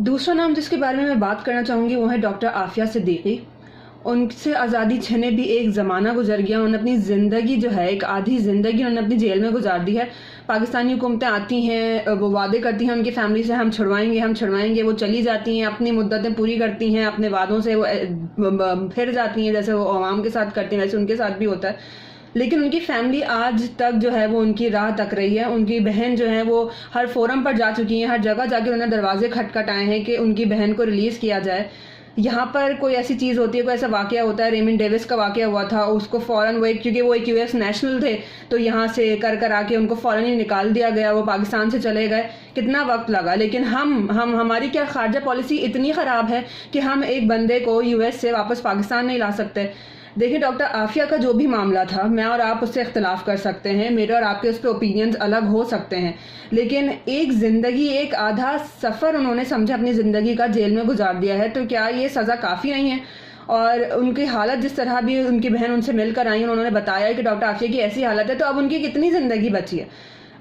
दूसरा नाम जिसके बारे में मैं बात करना चाहूँगी वो है डॉक्टर आफिया सिद्दीकी। उनसे आज़ादी छिने भी एक ज़माना गुजर गया। उन्होंने अपनी ज़िंदगी जो है, एक आधी ज़िंदगी उन्होंने अपनी जेल में गुजार दी है। पाकिस्तानी हुकूमतें आती हैं, वो वादे करती हैं उनकी फैमिली से, हम छुड़वाएंगे, वो चली जाती हैं, अपनी मुद्दतें पूरी करती हैं, अपने वादों से वो फिर जाती हैं, जैसे वो अवाम के साथ करती हैं वैसे उनके साथ भी होता है। लेकिन उनकी फैमिली आज तक जो है वो उनकी राह तक रही है। उनकी बहन जो है वो हर फोरम पर जा चुकी हैं, हर जगह जाके उन्होंने दरवाजे खटखटाए हैं कि उनकी बहन को रिलीज़ किया जाए। यहाँ पर कोई ऐसी चीज़ होती है, कोई ऐसा वाक़या होता है, रेमंड डेविस का वाक़या हुआ था, उसको फ़ौरन क्योंकि वो एक यूएस नेशनल थे तो यहाँ से कर आके उनको फ़ौरन ही निकाल दिया गया, वो पाकिस्तान से चले गए। कितना वक्त लगा, लेकिन हमारी क्या खारजा पॉलिसी इतनी ख़राब है कि हम एक बंदे को यूएस से वापस पाकिस्तान नहीं ला सकते। देखिए, डॉक्टर आफिया का जो भी मामला था, मैं और आप उससे इख्तलाफ कर सकते हैं, मेरे और आपके उस पर ओपिनियंस अलग हो सकते हैं, लेकिन एक ज़िंदगी, एक आधा सफ़र उन्होंने समझा अपनी ज़िंदगी का, जेल में गुजार दिया है। तो क्या ये सज़ा काफ़ी नहीं है? और उनकी हालत जिस तरह भी, उनकी बहन उनसे मिलकर आई, उन्होंने बताया कि डॉक्टर आफिया की ऐसी हालत है, तो अब उनकी कितनी ज़िंदगी बची है?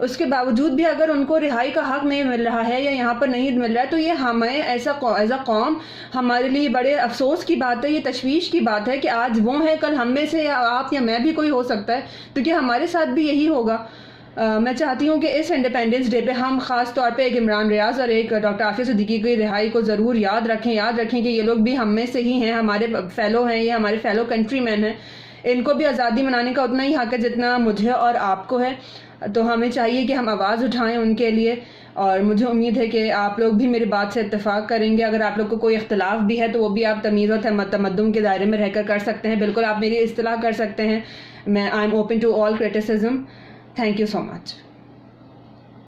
उसके बावजूद भी अगर उनको रिहाई का हक नहीं मिल रहा है या यहाँ पर नहीं मिल रहा है, तो ये हमें एज अ कौम हमारे लिए बड़े अफसोस की बात है, ये तशवीश की बात है कि आज वो हैं, कल हम में से या आप या मैं भी कोई हो सकता है, क्योंकि हमारे साथ भी यही होगा। मैं चाहती हूँ कि इस इंडिपेंडेंस डे पे हम ख़ास तौर पे एक इमरान रियाज और एक डॉक्टर आफिया सिद्दीकी की रिहाई को ज़रूर याद रखें कि ये लोग भी हम में से ही हैं, हमारे फेलो हैं, ये हमारे फेलो कंट्री मैन हैं। इनको भी आज़ादी मनाने का उतना ही हक है जितना मुझे और आपको है। तो हमें चाहिए कि हम आवाज़ उठाएं उनके लिए, और मुझे उम्मीद है कि आप लोग भी मेरी बात से इत्तेफाक करेंगे। अगर आप लोग को कोई इख्तलाफ भी है तो वो भी आप तमीज़ और तमद्दुन के दायरे में रहकर कर सकते हैं। बिल्कुल आप मेरी इस्तिलाह कर सकते हैं। I am open to all criticism. Thank you so much.